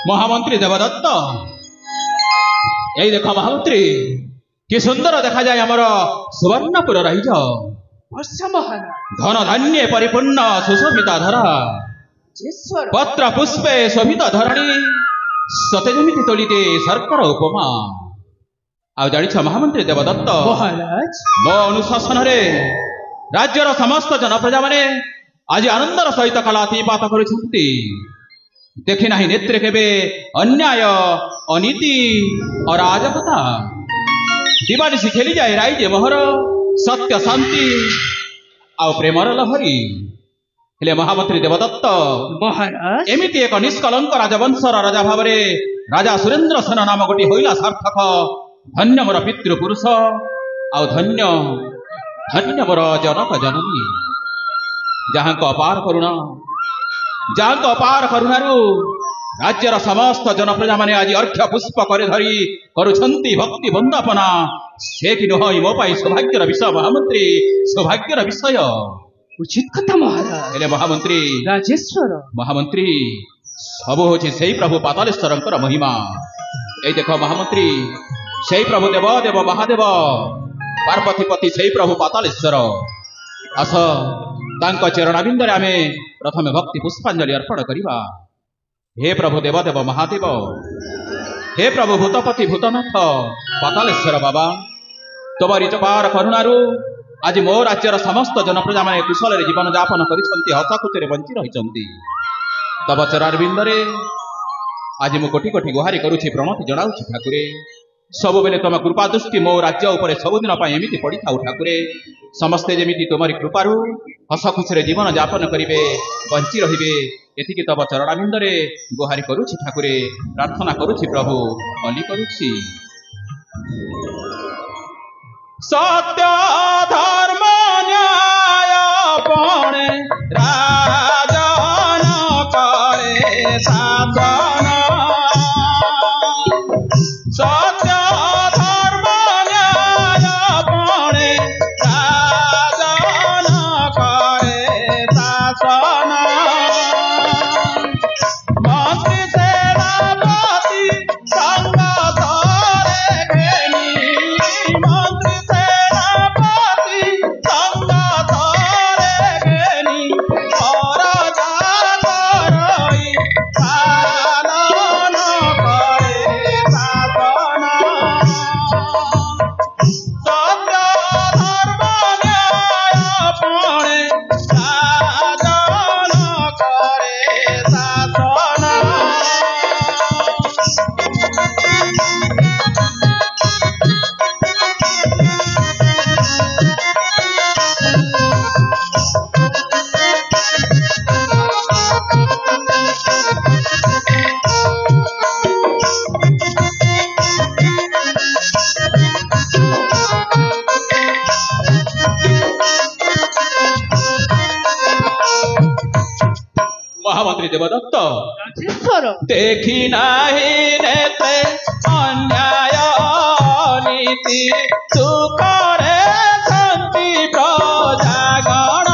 महामंत्री देवदत्त यही देख महामंत्री कि सुंदर देखा जाए आमर सुवर्णपुर रहीज धन धान्य परिपूर्ण सुशोभित धरा पत्र पुष्पे शोभित धरणी सते जमी तोलिते सरकार उपमा आ जानिछ महामंत्री देवदत्त मो अनुशासन राज्यर समस्त जनप्रजा माने आज आनंदर सहित कलातीपात करुछन्ति देखि नाही नेत्रे केबे अन्याय अनीति और अराजकता दिवानिशी खेली जाए राइजे मोहर सत्य शांति आ प्रेमर लहरी हेले महामंत्री देवदत्त महाराज एमिति एक निष्कलंक राजवंशर राजा भाव राजा सुरेन्द्र सेन नाम गोटी होइला सार्थक धन्य मोर पितृपुरुष आ धन्य धन्य मोर जनक जननी जहाँ अपार करुणारू राज्यर समस्त जनप्रजा माने आज अर्घ्य पुष्प करे धरी करुछंती भक्ति वंदपना से कि नहई मो पाई सौभाग्यर विषय महामंत्री सौभाग्यर विषय उचित कथा महाराज हेले महामंत्री राजेश्वर महामंत्री सब होछि सेई प्रभु पातालेश्वरंकर महिमा ए देखो महामंत्री सेई प्रभु देव देव महादेव पार्वतीपति सेई प्रभु पातालेश्वर आस तांको चरणाबिंदरे आमे प्रथमे भक्ति पुष्पांजलि अर्पण करिबा हे प्रभु देवदेव महादेव हे प्रभु भूतपति भूतनाथ पातालेश्वर बाबा तोमरी चपार करुणारू आज मो राज्यर समस्त जनप्रजा माने कुशल जीवन यापन करिसंती हसखुशी बंची रहिसंती तब चरणाबिंदरे आज मु कोटि कोटि गुहारी करुछि प्रणति जणाउछि ठाकुरे सबु बेले तुम कृपा दृष्टि मो राज्य उपरे सबुदिन एमती पड़ी था ठाकुरे समस्ते जमी तुमरी कृपारू हस खुशी जीवन यापन करेंगे बंची रे एति तब चरणाबिंदरे गुहारी करुछि ठाकुरे प्रार्थना करुछि प्रभु अली करुछि सत्य धर्म न्याय पणे राजन करे शासन सत्य धर्म न्याय पणे राजन करे शासन मंत्री सेनापति संग धरे घेनी मंत्री सेनापति संग धरे घेनी और जागरई पालन करे शासन सत्य धर्म न्याय पणे राजन करे शासन महामंत्री देवदत्त राजेश्वर देखी नाही नेते अन्याय नीति सुखरे शांति प्रजागण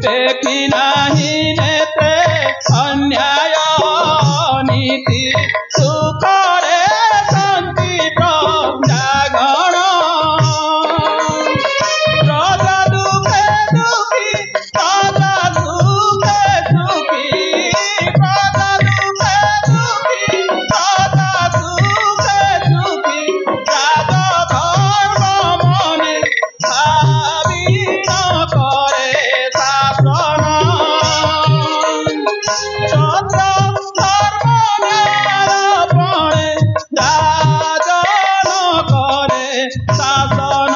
देखी नाही नेते अन्याय नीति सुखरे शांति प्रजागण राजा दुखे दुखी राजा दुखे दुखी राजा दुखे दुखी राजा दुखे दुखी राजा धर्म मने भावी न करे शासन चंद्र धर्म न्याय पणे राजन करे शासन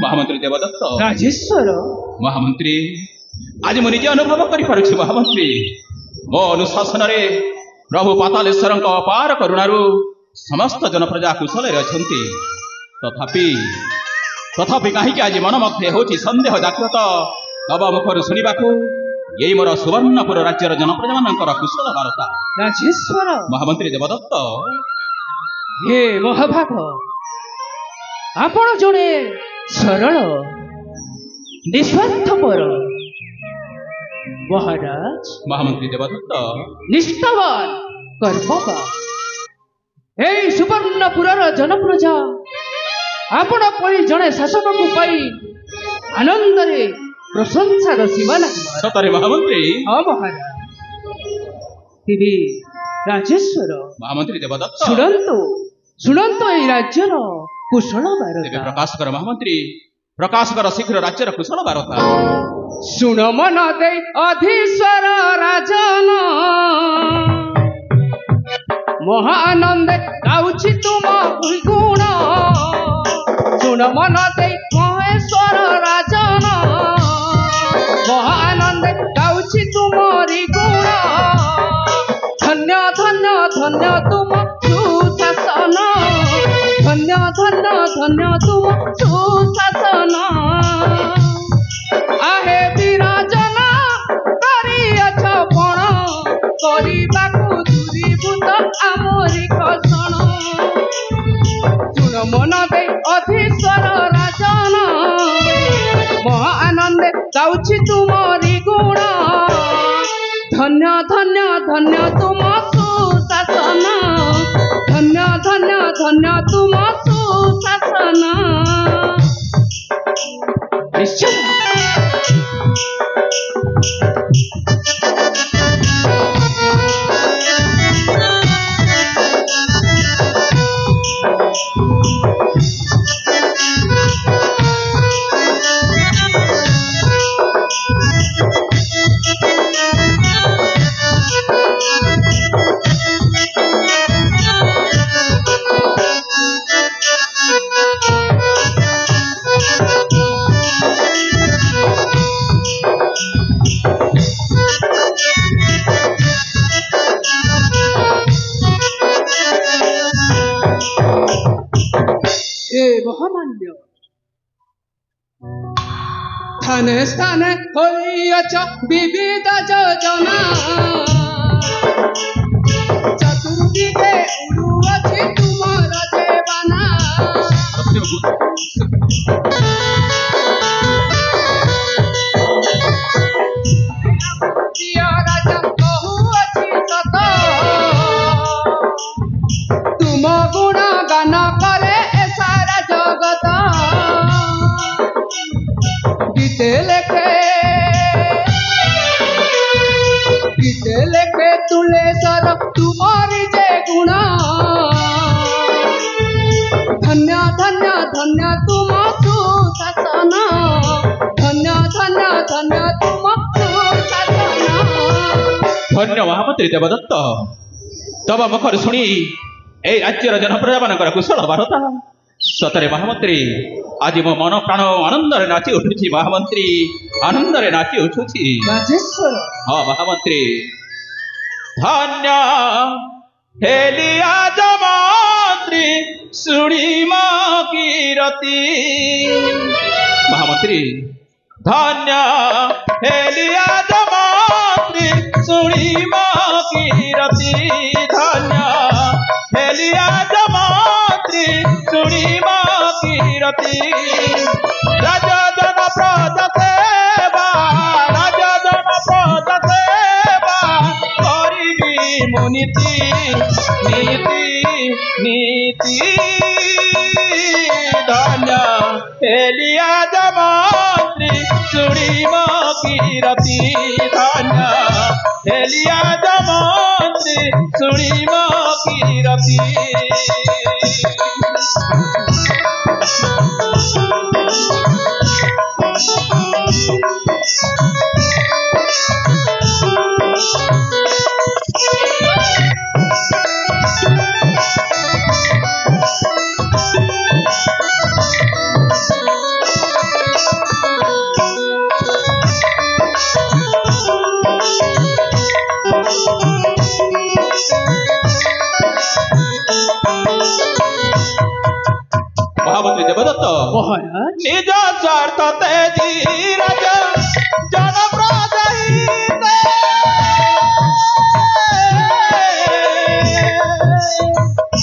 महामंत्री देवदत्त राजेश्वर महामंत्री आज मु निजे अनुभव करि महामंत्री मो अनुशासन प्रभु पातालेश्वर अपार करुणारू समस्त जनप्रजा कुशल अच्छी तथापि तथापि कहीं आज मन मध्य होची संदेह जागृत तब मुखर शुणा ये मोर सुवर्णपुर राज्यर जनप्रजा मानकर कुशल वार्ता। राजेश्वर महामंत्री देवदत्त हे महाभाग आपण जड़े सरल निस्वार्थपर महाराज। महामंत्री देवदत्त निष्ठावान कर्मवान हे सुवर्णपुर जनप्रजा आपण पई जड़े शासक को पाई आनंद रे प्रशंसार सीमा नहीं। सतरे महामंत्री। हाँ महाराज तिनी राजेश्वर महामंत्री देवदत्त शुणंतु शुणंतु ए राज्यर कुशल वार्ता। प्रकाश कर महामंत्री प्रकाश कर शीघ्र राज्यर कुशल वार्ता। शुण मन दे अधीश्वर राजन महानंद गाउछि तुम गुण। शुण मन दे महेश्वर राजन महानंद गाउछि तुमरी गुण। धन्य धन्य धन्य तुम सुशासन धन्य धन्य धन्य तुम सुशासन। आहे विराजन करिअछ पण କରିବାକୁ दूरीभूत आमरी कषण। शुण मन दे अधीश्वर राजन महानंद गाउछि तुमरी गुण। धन्य धन्य धन्य तुम सुशासन धन्य धन्य धन्य तुम सुशासन। निश्चय महामान्य स्थाने स्थाने होइअछ विविध योजना। चतुर्दिगे उड़ुअछि तुमर देवाना। प्रिय राजा कहुअछि सत तुम गुण गान करे सारा जगत। गीते लेखे तुले सर तुम्हारी जे गुण। धन्य धन्य धन्य तुम सुशासन धन्य धन्य धन्य तुम सुशासन। धन्य महामंत्री देवदत्त तब मुखर शुणी ए राज्यर जनप्रजा मानकर कुशल वार्ता। सतरे महामंत्री आज मो मन प्राण आनंद नाची उठुछि। महामंत्री आनंद नाची उठुछि। राजेश्वर हाँ महामंत्री धन्य हेलिया जमात्री सुणी कीरती। महामंत्री धन्य हेलिया जमात्री सुणी कीरती। धन्य हेलिया जमात्री सुणी कीरती। राजा जन प्रजा सेवा राजा जन प्रजा सेवा करिबी मुनीति नीति नीति। धन्य हेलिया जमात्री सुणी कीरती। धन्य हेलिया जमात्री सुणी कीरती। तेजी राजा जन प्रजा हिते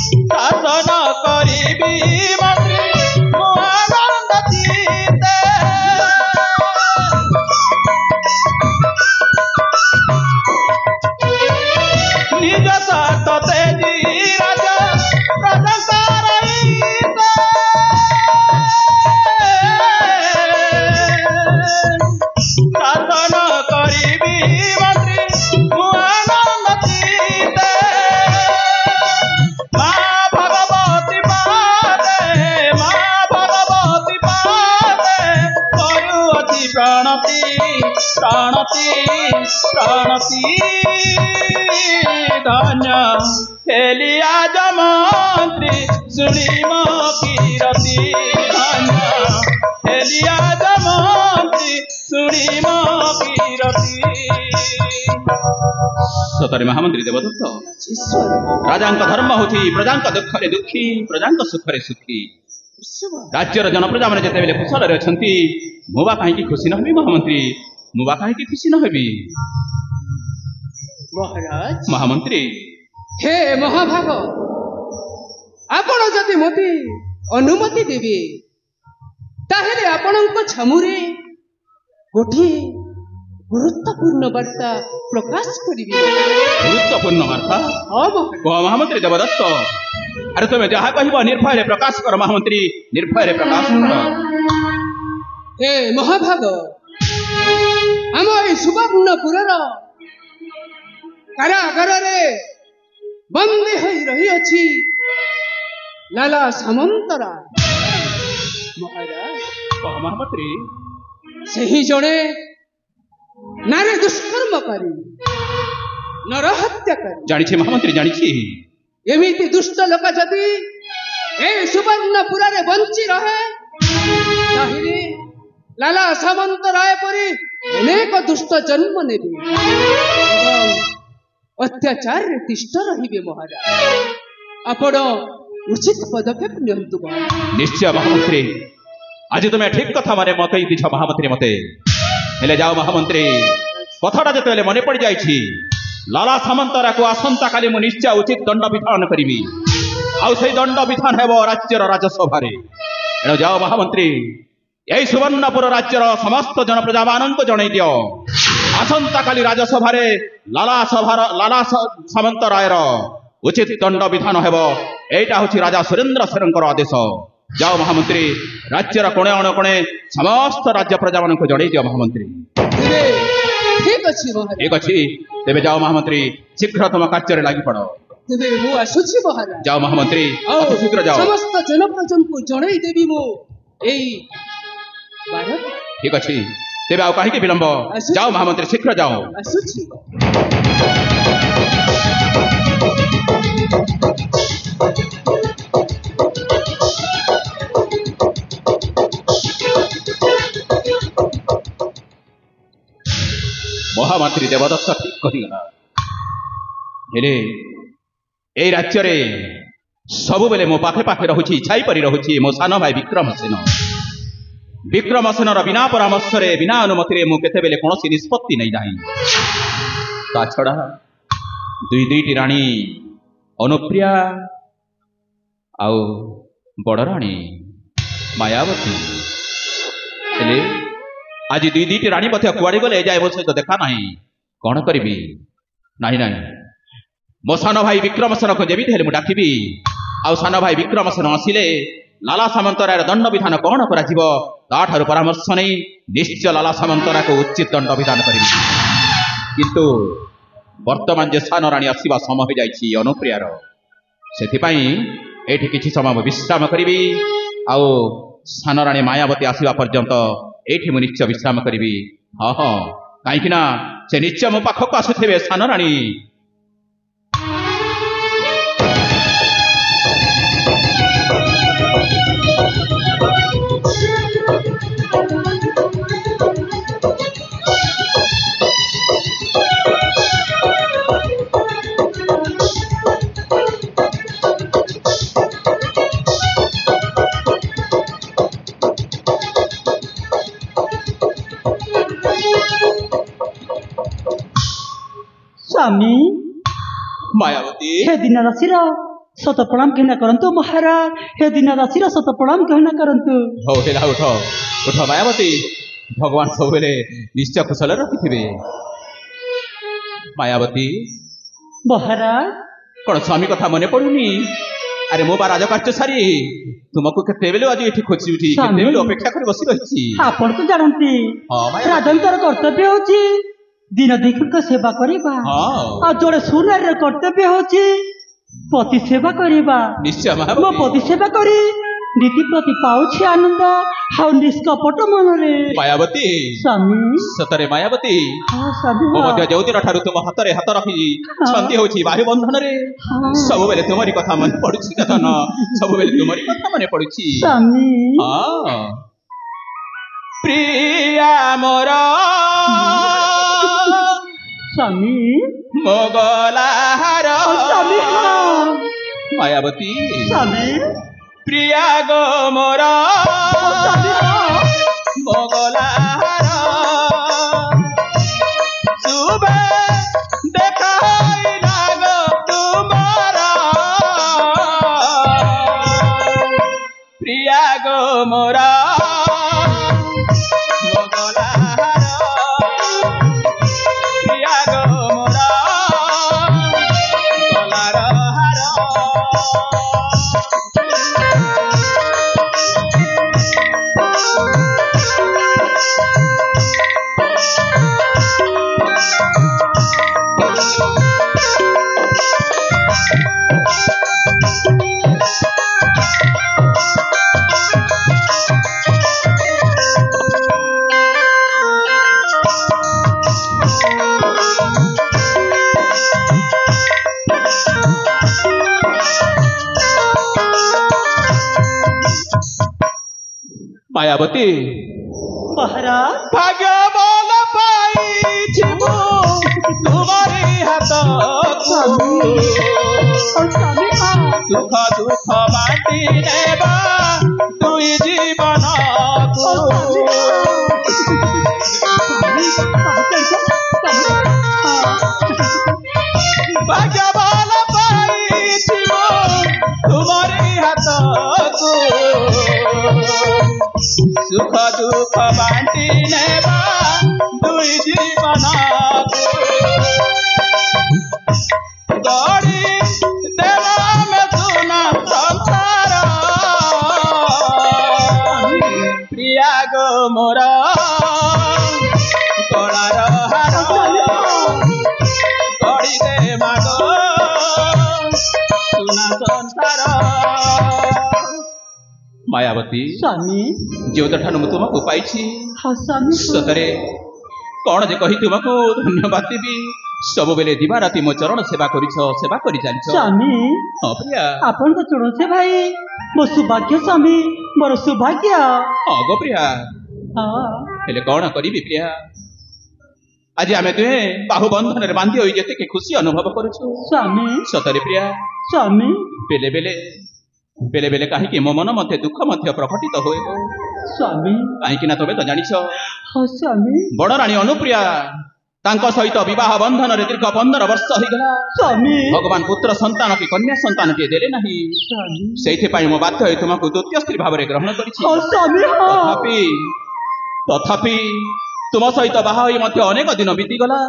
शासन करिबी मंत्री मो आनंद चिते निज स्वार्थ तेजी राजा प्रजा हिते शासन करिबी मंत्री मो आनंद चिते माँ भगवती पादे करुअति प्रणति प्रणति प्रणति धन्य हेलिया जमंत्री सुनी मो कीरति धन्य हेलिया जमंत्री सुनी मो कीरति सतरे महामंत्री देवदत्त राजा धर्म होती प्रजा दुख दुखी प्रजा सुख सुखी राज्यर जनप्रजा मैंने जिते कुशल अच्छा मुबा कहीं खुशी न हबी महामंत्री मुबा कहीं खुशी न हबी महाराज महामंत्री हे महाभाग आपण जदि मते अनुमति देवे ताहेले आपणक छमुरे गोटे गुरुत्वपूर्ण वार्ता प्रकाश करिबे गुरुत्वपूर्ण वार्ता महामंत्री देवदत्त अरे तुम्हें जहाँ कह निर्भय प्रकाश कर महामंत्री निर्भय प्रकाश कर हे महाभाग आम ए सुवर्णपुर कारागार बंदी हो रही अछि लाला सामंतरा महाराज महामंत्री सही जड़े नारी दुष्कर्म करी नर हत्या करी जानी महामंत्री जानी एमिति दुष्ट लोक जदि ए सुवर्णपुर बंची रहे ताहिले लाला सामंत राय परी अनेक दुष्ट जन्म नेबे अत्याचार तिष्ठ रहिबे महाराज आपण उचित पदक्षेप नियंतु निश्चय महामंत्री आज तुम्हें ठीक कथा माने मत दीछ महामंत्री मते हेले जाओ महामंत्री कथाटा जो मन पड़ जाइछि लाला सामंतरा को आसंता काली मु निश्चय उचित दंड विधान करी आउ से दंड विधान हेब राज्यर राजसभा एणु जाओ महामंत्री यही सुवर्णपुर राज्यर समस्त जनप्रजा मान जन दियो आसंता काली राजसभा लाला सामंत रायर उचित दंड विधान हेब एटा हूँ राजा सुरेंद्र सेर आदेश जाओ महामंत्री राज्यर कोणे अणकोणे समस्त राज्य प्रजा मान जन दियो महामंत्री ठीक अच्छी तेरे जाओ महामंत्री शीघ्र तुम कार्य लगी पड़ जाओ महामंत्री शीघ्र जाओ समस्त जनप्रजा को जन देवी मो ठीक अच्छी तेरे आउ कहीं विलंब जाओ महामंत्री शीघ्र जाओ महामंत्री देवदत्त ठीक कहगला हेले ए राज्य सबु बेले मो पाखे पाखे रहुछि छाई परी रहुछि मो सान भाई विक्रमसेन बिना परामर्श बिना अनुमति मु केते बेले कौन निष्पत्ति नहीं जाए ता छड़ा दुईटी राणी अनुप्रिया आउ बड़ राणी मायावती हेले आज दुईटी राणी कुआड़े गले जाए मो सहित देखा ना कौन करी ना मो सान भाई विक्रमसेन को जेबी हेले डाकिबी आउ सान भाई विक्रमसेन आसिले लाला सामंतराय दंड विधान कौन कर परामर्श नहीं निश्चय लाला सामंतरा को उचित दंड विधान करी किंतु वर्तमान जे सान राणी आसवा समय हो जाइए अनुप्रियार से किसी समय विश्राम करी आउ सान राणी मायावती आसवा पर्यंत एठी मु निश्चय विश्राम करी हाँ हाँ कहीं से निश्चय मो पाखक आसुथे सान राणी स्वामी मायावती हे दिन राशि शत प्रणाम कहना करंतु महाराज हे दिन राशि शत प्रणाम कहना करंतु हौ हेला उठ उठ मायावती भगवान सब निश्चय कुशल रखिथिबे मायावती महाराज कौन स्वामी कथा मन पड़ुनी अरे मो राजकार्य सारी तुमको केते बेले आज एठी खोजी उठी केते बेले अपेक्षा कर बसी रहिछि आपण तो जानती हां राजंकर कर्तव्य होची दिन देखिक सेवा करिबा आ जोड़े सुनार कर्तव्य होची पति सेवा करिबा निश्चय मो मायावती पति सेवा करी नीति प्रति पाउछि आनंद हाउ निष्कपट मनरे मायावती स्वामी सतरे मायावती हां स्वामी मो मध्य जो दिन ठारू तुम हाथ रे हाथ रखी छंदी होछि बाहु बंधन रे सब बेले तुम्हारी कथा मन पड़ुछि कथन सब बेले तुम्हारी कथा मन पड़ुछि स्वामी हां प्रिया मोरा स्वामी मोगलाहार स्वामी मायावती स्वामी प्रिया गो मोरा स्वामी मोगलाहार सुबह देखाई लागो तुम्हारा प्रिया गो मोरा मोगलाहार प्रिया गो मोरा गलार हार मायावती महाराज भाग्य बल पाई तुम्हारी हाथ स्वामी सुख दुख बाटी नेबा तुई जीवन भाग्य बल पाई तुम्हारी हाथ सुख दुख बाटी नेबा दुई जीवन गड़ी देवा में सुना संसार प्रिया गो मोरा कलार हार गड़ी दे मागो सुना संसार मायावती स्वामी जो ठानु तुमको पाई हाँ स्वामी सतरे कौन जे कही तुमको धन्यवाद देवी सब बेले दिवा राति मो चरण सेवा करी जानिछ स्वामी हां प्रिया आपण तो चुनो से भाई मो सौभाग्य स्वामी मोर सौभाग्य हां गो प्रिया हाँ हेले कौन करी प्रिया आज आमे तुहे बाहु बंधन रे बांधी होई जेते के खुशी अनुभव करूछु स्वामी सतरे प्रिया स्वामी बेले बेले कहीं कि मो मन मध्य दुख मध्य प्रकटित होए स्वामी कहीं ना तबे तो जानिछ हाँ स्वामी बड़ रानी अनुप्रिया तांको सहित विवाह बंधन रे दीर्घ 15 वर्ष हो गला स्वामी भगवान पुत्र संतान की कन्या संतान के देले नहीं स्वामी सेइथे पई मो बाध्य होई तुमको द्वितीय स्त्री भाव रे ग्रहण करिछि हाँ स्वामी हाँ तथापि तुम सहित बाहा होई मध्य अनेक दिन बीती गला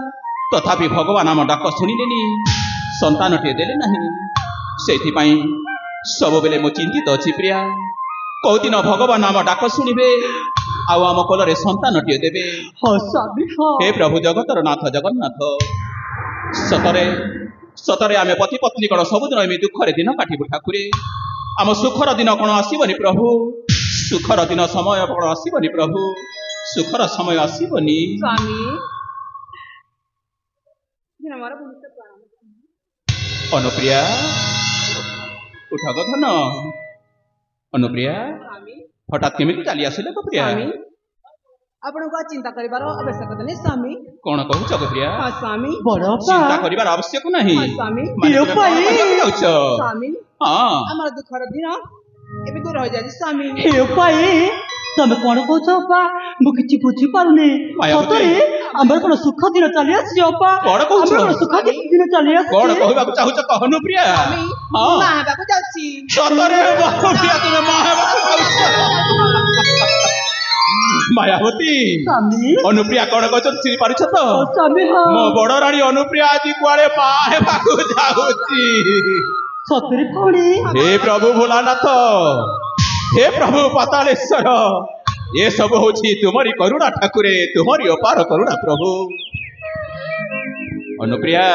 तथापि भगवान आम डाक शुणिलेनी संतान टे देले नहीं सेइथि पई सब बेले मो चिंतित अछि प्रिया कौ दिन भगवान आम डाक शुणिबे आउ आम कोलरे संतान टे देबे हाँ स्वामी हाँ हे प्रभु जगतर नाथ जगन्नाथ सतरे सतरे आमे पति पत्नी कण सबुदिन एमि दुखरे दिन काटिबु ठाकुरे आम सुखर दिन कण आसीबनी प्रभु सुखर दिन समय कण आसीबनी प्रभु सुखर समय आसीबनी स्वामी अनुप्रिया उठ गधन अनुप्रिया हठात केमिति चली आसिले प्रिया स्वामी आपण को चिंता करिवार आवश्यकता नहीं स्वामी कौन कहूच प्रिया हाँ स्वामी बड़ चिंता करिवार आवश्यक नहीं हाँ स्वामी माने तुमे कौन कहବାକୁ जाउछ? स्वामी हाँ हमार दुखर दिन एबे दूर हो जाए स्वामी हे पाई ତମେ କଣ କହୁଛ ଅପା? ମୁଁ କିଛି ବୁଝିପାରୁନି। ସତରେ ଆମର କଣ ସୁଖ ଦିନ ଚାଲି ଆସିଛି ଅପା? କଣ କହୁଛ? ଆମର କଣ ସୁଖ ଦିନ ଚାଲି ଆସିଛି? କଣ କହିବାକୁ ଚାହୁଁଛ କହ ଅନୁପ୍ରିୟା? ମା ହେବାକୁ ଯାଉଛି। ସତରେ ଅନୁପ୍ରିୟା ତୁମେ ମା ହେବାକୁ ଯାଉଛ? ମାୟାବତୀ ଅନୁପ୍ରିୟା କଣ କହୁଛନ୍ତି ଶୁଣି ପାରୁଛ ତ? ମୋ ବଡ ରାଣୀ ଅନୁପ୍ରିୟା ଆଜି କୁଆଡେ ମା ହେବାକୁ ଯାଉଛି। ସତରେ ଭଉଣୀ? ହେ ପ୍ରଭୁ ଭୋଲାନାଥ, ହେ ପ୍ରଭୁ ପାତାଳେଶ୍ୱର, ଏ ସବୁ ହଉଛି ତୁମରି କରୁଣା ଠାକୁରେ, ତୁମରି ଅପାର କରୁଣା ପ୍ରଭୁ। ଅନୁପ୍ରିୟା,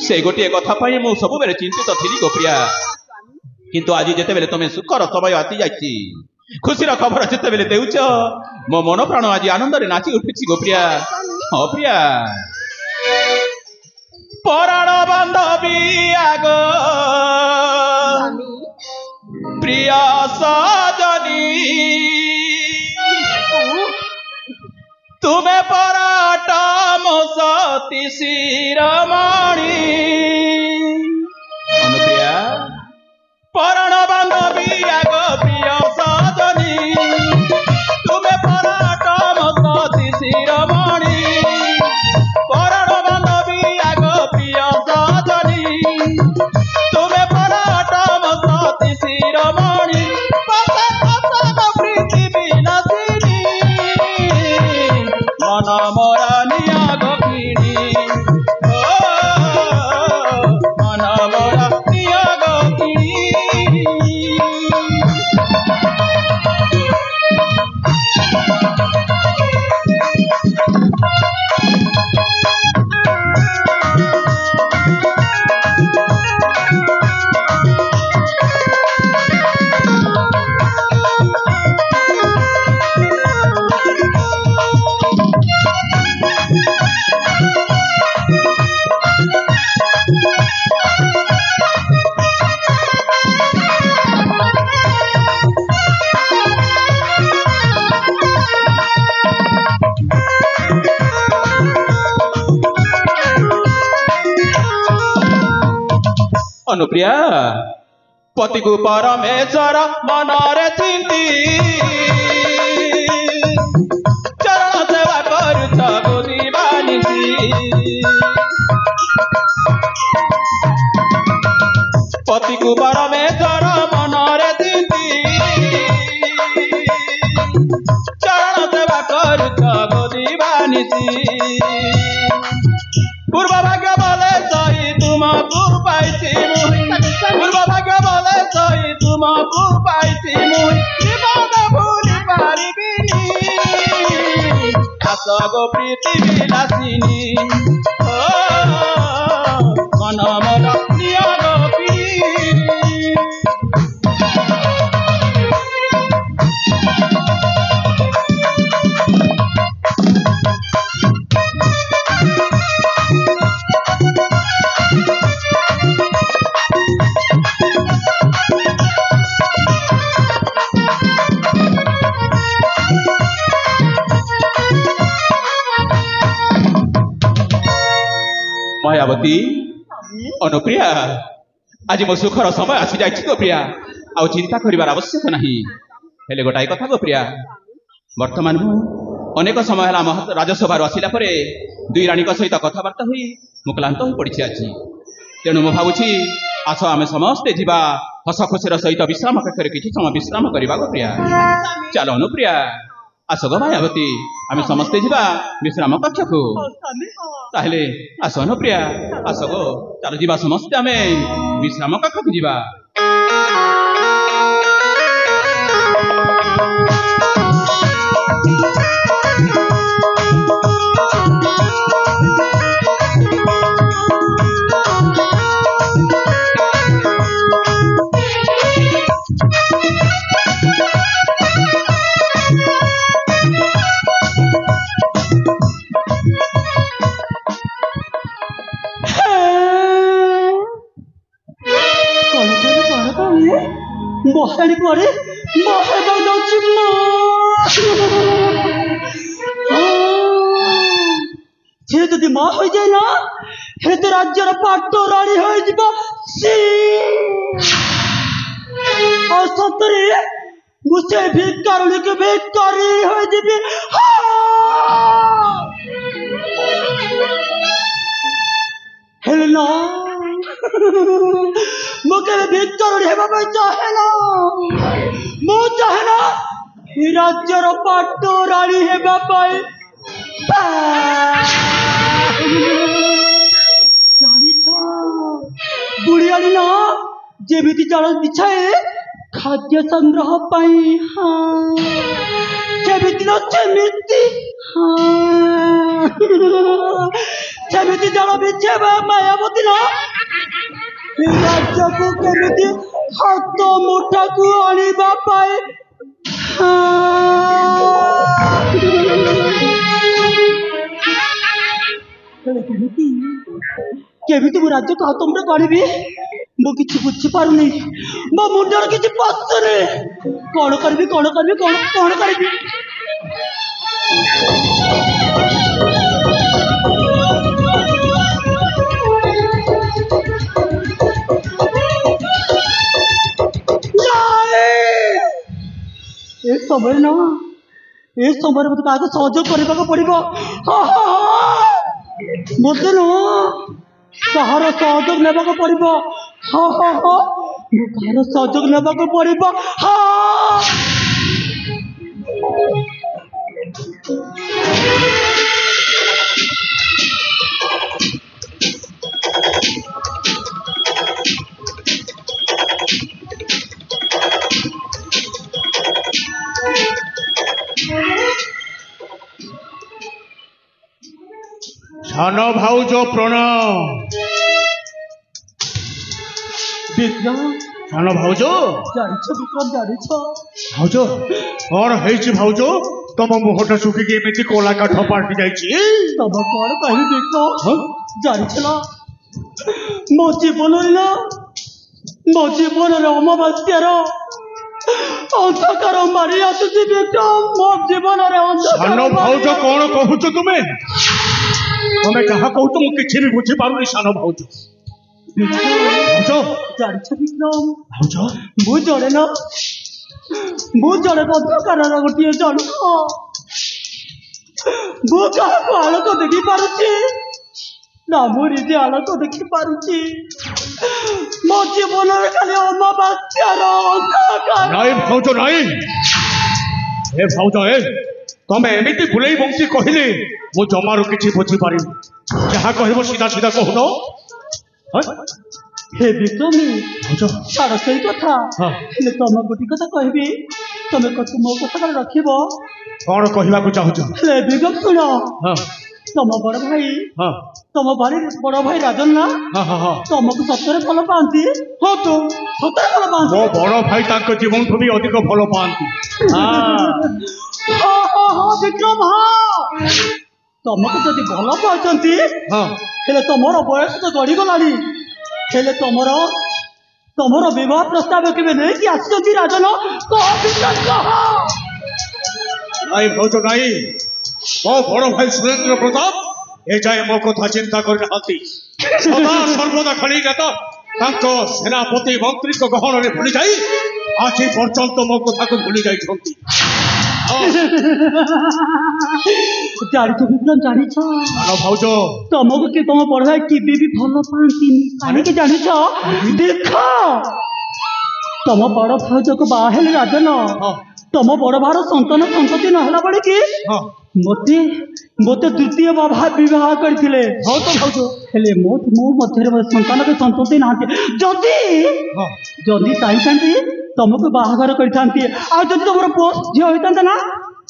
ସେ ଗୋଟିଏ କଥା ପାଇଁ ମୁଁ ସବୁବେଳେ ଚିନ୍ତିତ ଥିଲି ଗୋପ୍ରିୟା, କିନ୍ତୁ ଆଜି ଯେତେବେଳେ ତମେ ସୁଖର ସମୟ ଆସି ଯାଇଛି, ଖୁସିର ଖବର ଯେତେବେଳେ ଦେଉଛ, ମୋ ମନ ପ୍ରାଣ ଆଜି ଆନନ୍ଦରେ ନାଚି ଉଠୁଛି ଗୋପ୍ରିୟା। ହଁ ପ୍ରିୟା, ପରାଣ ବାନ୍ଧବୀ ଆଗ ପ୍ରିୟ ସଜনী, ତୁମେ ପରାଟ ମୋ ସତୀ ଶିରୋମଣି। ଅନୁପ୍ରିୟା, ପରାଣ ବାନ୍ଧବୀ ଆଗ ପ୍ରିୟ ସଜনী, ତୁମେ ପରାଟ ମୋ ସତୀ ଶିରୋମଣି। ପରାଣ ବାନ୍ଧବୀ ଆଗ ପ୍ରିୟ ସଜনী, ତୁମେ ପରାଟ ମୋ ସତୀ ଶିରୋମଣି। ପୃଥିବୀ ନାସିনী, ମନ ମୋର ନିୟୋଗ କିଣି, ମନ ମୋର ନିୟୋଗ କିଣି। ଅନୁପ୍ରିୟା, ପତିକୁ ପରମେଶ୍ୱର ମନରେ ଚିନ୍ତି, ଚରଣ ସେବା କରୁଛ ବୁଝିବାନିସି। ପତିକୁ ପରମେଶ୍ୱର ମନରେ ଚିନ୍ତି, ଚରଣ ସେବା କରୁଛ ବୁଝିବାନିସି। ପୂର୍ବ ଭାଗ୍ୟ ବଲେ ସହି ତୁମକୁ ପାଇଛି ମୁହିଁ, ପୂର୍ବ ଭାଗ୍ୟ ବଲେ ସହି ତୁମକୁ ପାଇଛି ମୁହିଁ। ଜୀବନ ଭୁଲି ପାରିବିନି, ଆସ ଗୋ ପୃଥିବୀ ନାସିନୀ, ମନ ମୋର ନିୟୋଗ କିଣି। ମାୟାବତୀ, ଅନୁପ୍ରିୟା, ଆଜି ମୋ ସୁଖର ସମୟ ଆସି ଯାଇଛି ଗୋପ୍ରିୟା, ଆଉ ଚିନ୍ତା କରିବାର ଆବଶ୍ୟକ ନାହିଁ। ହେଲେ ଗୋଟାଏ କଥା ଗୋପ୍ରିୟା, ବର୍ତ୍ତମାନ ମୁଁ ଅନେକ ସମୟ ହେଲା ରାଜସଭାରୁ ଆସିଲା ପରେ ଦୁଇ ରାଣୀଙ୍କ ସହିତ କଥାବାର୍ତ୍ତା ହୋଇ ମୁଁ କ୍ଳାନ୍ତ ହୋଇ ପଡ଼ିଛି ଆଜି। ତେଣୁ ମୁଁ ଭାବୁଛି ଆସ ଆମେ ସମସ୍ତେ ଯିବା ହସ ଖୁସିର ସହିତ ବିଶ୍ରାମ କକ୍ଷରେ କିଛି ସମୟ ବିଶ୍ରାମ କରିବା ଗୋପ୍ରିୟା। ଚାଲ ଅନୁପ୍ରିୟା, ଆସ ଗୋ ମାୟାବତୀ, ଆମେ ସମସ୍ତେ ଯିବା ବିଶ୍ରାମ କକ୍ଷକୁ। ତାହେଲେ ଆସ ଅନୁପ୍ରିୟା, ଆସ ଗୋ, ଚାଲ ଯିବା ସମସ୍ତେ ଆମେ ବିଶ୍ରାମ କକ୍ଷକୁ ଯିବା। ମହାରାଣୀ କୁଆଡେ ମା ହେବାକୁ ଯାଉଛି? ସେ ଯଦି ମା ହୋଇଯାଏ ନା, ହେଲେ ତ ରାଜ୍ୟର ପାଟ ରାଣୀ ହୋଇଯିବ। ଆଉ ସତରେ मुझे भिखारी के भिखारी हो जीवी हेलना मुझे भिखारी हेबा पे चाहे ना मु चाहे ना राज्यर पाटो रानी हेबा पे जानी छ बुढ़ियाड़ी ना जेमिति जाल बिछाए खाद्य संग्रह पाई हाँ जेमिति ना जेमिति हाँ जेमिति जाल बिछाए मायावती ना राज्य को केमिति हाथ मुठा को आनिबा पाए केमिति मु राज्य को हाथ मुठा काढ़ी मु किछि बुझी पारु नै मो मुंडर किछि पसने कोन करबी कोन करबी ए समय ना ए समय मत का सहयोग करबा को पड़िबो मते न कहार सहयोग नेबा को पड़िबो हाँ हाँ हाँ मु कहार सहयोग नेबा को पड़िबो हाँ सानो भाउजो प्रणाम विक्रम सानो भाउजो भाउजो कौन है भाउजो तुम मुहटा सुखिकी एमती कोला काठ पार्टी जाइए तब कौन कही विक्रम जानिछला मो जीवन ना मो जीवन अमावास्यार अंधकार मारी आसुची विक्रम मो जीवन सानो भाउजो कौन कहूच तुम्हें तुम्हें कहा कहू तो किसी भी बुझी पारुनी सानो भाउजो भाउजो जानिछ विक्रम भाउजो मु जड़े ना मु जड़े अंधकार गोटे जानु मु क्या आलोक देखी पारुची ना मु निजे आलोक देखी पारुची मो जीवन खाली अमावास्यार अंधकार नहीं भाउजो नहीं ए भाउजो ए तमे एमिति भुलई बंसी कहले मु जमारू किछि बुझी पारि जहा कहबो सीधा सीधा कहनो हे विक्रमी भाउजो सारा सही कथा हेले तुम गोटी कथा कहबी तुम कत मो कथा रखिबो कौन कहबा को चाहछ हे विक्रम सुनो तुम बड़ भाई तुम बड़ भाई राजन ना तुमको सतरे भल पाती हाँ तो सतरे भल पाती मो बड़ भाई तांको जीवन ठू भी अधिक भल पाती हाँ हाँ हाँ विक्रम हाँ तुमको जदि भल पाती हेले तुमर बयस तो गड़ी गलानी हेले तुमर विवाह प्रस्ताव केबे नहीं कि आसी राजन कह विक्रम कह नहीं भाउजो नहीं मो बड़ भाई सुरेंद्र प्रताप ए जाए मो कथा चिंता कर रहाती सदा सर्वदा खाली नेता तांको सेनापति मंत्री को गहन रे भूली जाई आज पर्यंत मो कथा को भूली जाई छंती जानी तो विक्रम जानी छ हां भाउजो तुमको कि तुम बड़ भाई की भी भल पाती काहे के जानी छ देखो तुम बड़ भाउजो को बाहेल राजन तुम बड़ भार संतान संतति नहला बड़े कि मते मते द्वितीय विवाह करथिले हां तो भाउजो हेले मो मध्य संतान के संतति नाते जदी जदी चाहती तुमको बाहागर करथांती आ जदी तुमर पोस्ट जे होइतांता ना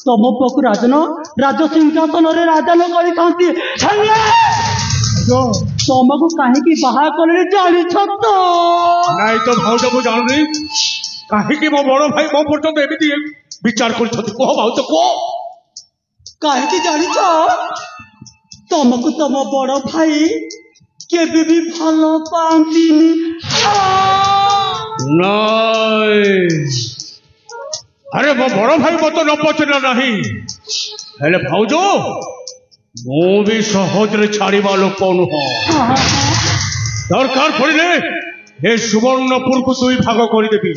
तुम पक राजन राज सिंहासन रे राजन करथांती छंगे जो तुमको काहे की बाहा करले जानि छ तो नहीं तो भाउजो को जानु नहीं काहे की मो बड़ भाई मो पर्यंत एमिति विचार करछथि को भाउजो को काहे की जानि छ तुमको तुम बड़ भाई केबे भी भल पांती नहीं अरे मो बड़ भाई मत न पचना नहीं हेले भाउजो मो भी सहज रे छाड़ीबा लोक नुह दरकार पड़े हे सुवर्णपुर को दुई भाग कर देवी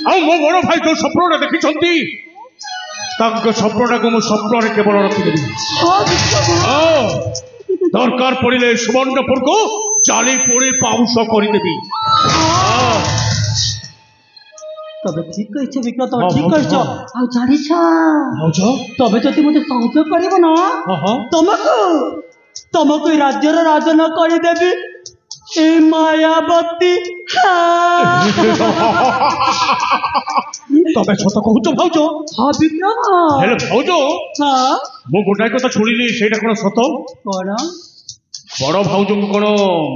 ଆଉ ମୋ ବଡ଼ ଭାଇ ଯୋଉ ସ୍ୱପ୍ନଟା ଦେଖିଛନ୍ତି ତାଙ୍କ ସ୍ୱପ୍ନଟାକୁ ମୁଁ ସ୍ୱପ୍ନରେ କେବଳ ରଖିଦେବି। ଦରକାର ପଡ଼ିଲେ ସୁବର୍ଣ୍ଣପୁରକୁ ଜାଳି ପୋଡ଼ି ପାଉଁଶ କରିଦେବି। তবে ঠিক কইছো বিক্রম, তবে ঠিক কইছো। আর জানিছ তবে যদি মতে সহযোগ করিব না তোমাকে তোমাকে রাজ্যর রাজন করে দেবি এই মায়াবতী। তবে সত কହୁଛ ভাଉଜ? হ্যাঁ বিক্রম। ହେଲେ ଭାଉଜ হ্যাঁ ମୁଁ ଗୋଟାଏ କଥା ଶୁଣିଲି, ସେଇଟା କ'ଣ ସତ? କଣ? ବଡ଼ ଭାଉଜଙ୍କୁ କ'ଣ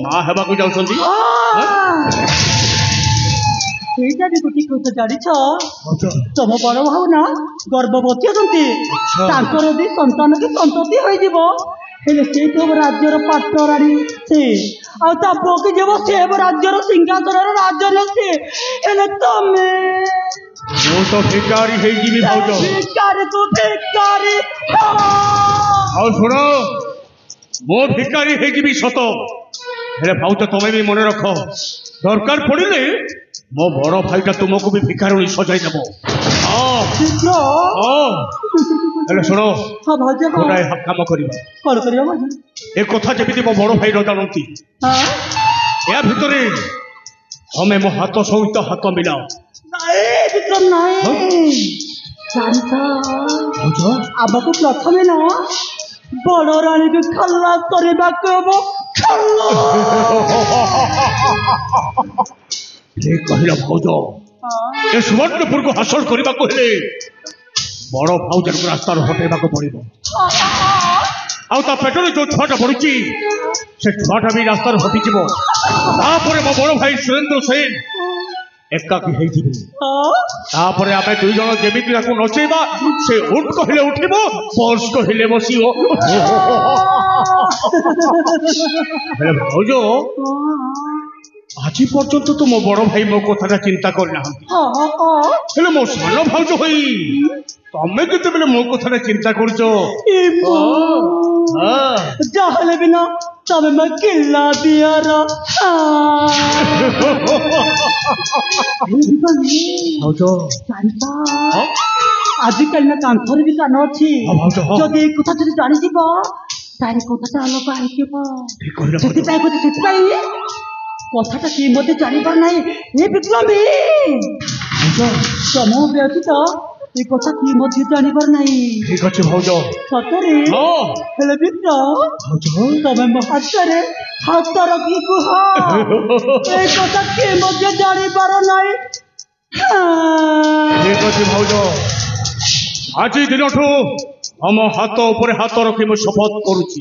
ମା ହେବାକୁ ଯାଉଛନ୍ତି? ସେଇଟା ବି ଗୋଟିଏ କଥା ଜାଣିଛ, ତମ ବଡ ଭାଉନା ଗର୍ଭବତୀ ଅଛନ୍ତି। ତାଙ୍କର ବି ସନ୍ତାନ କି ସନ୍ତତି ହୋଇଯିବ, ହେଲେ ସେ ତ ରାଜ୍ୟର ପାଟରାଣୀ ସେ, ଆଉ ତା ପୁଅକି ଯିବ ସେ ହେବ ରାଜ୍ୟର ସିଂହାସନର ରାଜନୀ। ହେଲେ ତମେ ମୁଁ ତ ଭିକାରୀ ହେଇଯିବି ଭାଉଜ। ଭିକାରୀ ତୁ ଭିକାରୀ। ଆଉ ଶୁଣ, ମୁଁ ଭିକାରୀ ହେଇଯିବି ସତ, ହେଲେ ଭାଉଜ ତମେ ବି ମନେ ରଖ, ଦରକାର ପଡ଼ିଲେ ମୋ ବଡ଼ ଭାଇଟା ତୁମକୁ ବି ଭିକାରୁଣୀ ସଜାଇ ଦେବ। ହେଲେ ଶୁଣ, ଗୋଟାଏ କାମ କରିବା। କଣ କରିବା ଭାଉଜ? ଏ କଥା ଯେମିତି ମୋ ବଡ଼ ଭାଇ ନ ଜାଣନ୍ତି, ଏହା ଭିତରେ ତମେ ମୋ ହାତ ସହିତ ହାତ ମିଳାଅ। ବିକ୍ରମ ନାଇଁ, ଜାଣିଛ ଆମକୁ ପ୍ରଥମେ ନା ବଡ଼ ରାଣୀକୁ ଖଲାସ କରିବାକୁ ହେବ। ଠିକ କହିଲ ଭାଉଜ। ଏ ସୁବର୍ଣ୍ଣପୁରକୁ ହାସଲ କରିବାକୁ ହେଲେ ବଡ଼ ଭାଉଜଙ୍କୁ ରାସ୍ତାରୁ ହଟେଇବାକୁ ପଡ଼ିବ। ଆଉ ତା ପେଟରେ ଯୋଉ ଛୁଆଟା ବଢୁଛି ସେ ଛୁଆଟା ବି ରାସ୍ତାରୁ ହଟିଯିବ। ତାପରେ ମୋ ବଡ଼ ଭାଇ ସୁରେନ୍ଦ୍ର ସେନ ଏକାକୀ ହେଇଯିବେ। ତାପରେ ଆମେ ଦୁଇ ଜଣ ଯେମିତି ତାକୁ ନଚେଇବା, ସେ ଉଠ କହିଲେ ଉଠିବ, ବସ କହିଲେ ବସିବ। ହେଲେ ଭାଉଜ, ଆଜି ପର୍ଯ୍ୟନ୍ତ ତ ମୋ ବଡ଼ ଭାଇ ମୋ କଥାଟା ଚିନ୍ତା କରିନାହାନ୍ତି, ହେଲେ ମୋ ସାନ ଭାଉଜ ହୋଇ ତମେ କେତେବେଳେ ମୋ କଥାଟା ଚିନ୍ତା କରୁଛ? ଯାହେଲେ ବି ନା ତମେ ମୋ କିଲ୍ଲା ଦିଅର। ଆଜିକାଲି ନା କାନ୍ଥରେ ବି କାନ ଅଛି, ଯଦି ଏଇ କଥା ଯଦି ଜାଣିଯିବ ତାହେଲେ କଥାଟା ଅଲଗା ହେଇଯିବ। ସେଥିପାଇଁ କଥାଟା କିଏ ମଧ୍ୟ ଜାଣିପାରୁ ନାହିଁ। ଏ ବିକ୍ରମୀ ତମ ବ୍ୟତୀତ ଏ କଥା କିଏ ମଧ୍ୟ ଜାଣିପାରୁ ନାହିଁ। ଠିକ ଅଛି ଭାଉଜ, ସତରେ। ହେଲେ ବିକ୍ରମ ତମେ ମୋ ହାତରେ ହାତ ରଖି କୁହ, ଏ କଥା କିଏ ମଧ୍ୟ ଜାଣିପାରୁ ନାହିଁ। ଠିକ ଅଛି ଭାଉଜ, ଆଜି ଦିନଠୁ ଆମ ହାତ ଉପରେ ହାତ ରଖି ମୁଁ ଶପଥ କରୁଛି,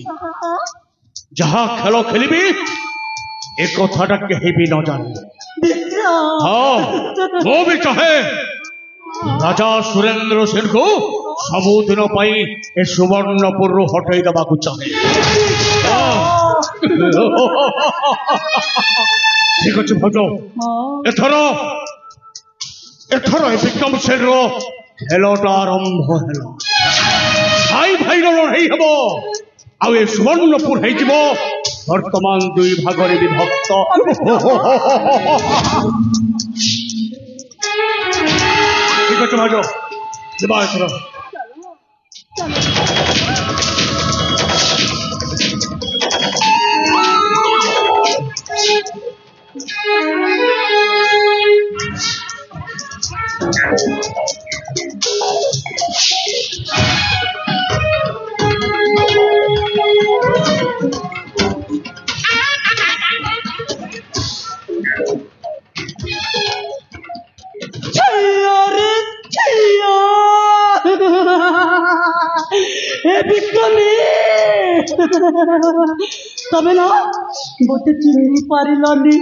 ଯାହା ଖେଳ ଖେଳିବି ଏ କଥାଟା କେହି ବି ନ ଜାଣିବ। ମୁଁ ବି ଚାହେଁ ରାଜା ସୁରେନ୍ଦ୍ର ସେନକୁ ସବୁଦିନ ପାଇଁ ଏ ସୁବର୍ଣ୍ଣପୁରରୁ ହଟେଇ ଦେବାକୁ ଚାହେଁ। ଠିକ ଅଛି ଭାଉଜ, ଏଥର ଏ ବିକ୍ରମ ସେନର ଖେଳଟା ଆରମ୍ଭ ହେଲା। ଭାଇ ଭାଇର ଲଢ଼େଇ ହେବ, ଆଉ ଏ ସୁବର୍ଣ୍ଣପୁର ହେଇଯିବ ବର୍ତ୍ତମାନ ଦୁଇ ଭାଗରେ ବିଭକ୍ତ। ଠିକ ଅଛି ଭାଉଜ, ଯିବା ଏଥର। তবে না মতে চিনি পারিলানি,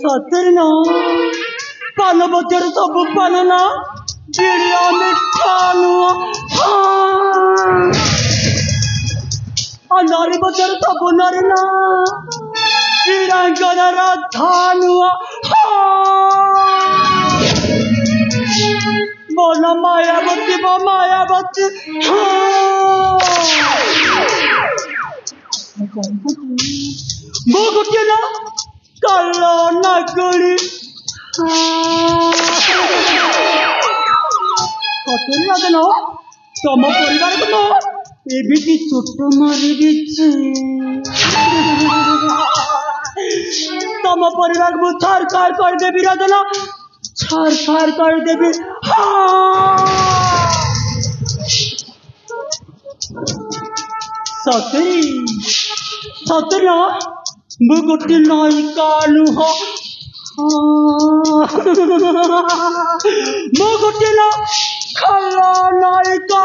সতের না পান বজার সবু পান না বিড়িয়া মিঠা নুয়া, আর নারী বজার সবু নারী না বীরাঙ্গনা রাধা নুয়া। মন মায়াবতী মায়াবতী ମୁଁ ଗୋଟିଏ ନା कल नगड़ी कतरी राजन तुम परिवार को एबिटी चोट मारी दीची तुम परिवार को छारखार कर देवी राजन छारखार कर देवी सतरी सतरी मु गोटे नायिका नुह मु गोटे खलनायिका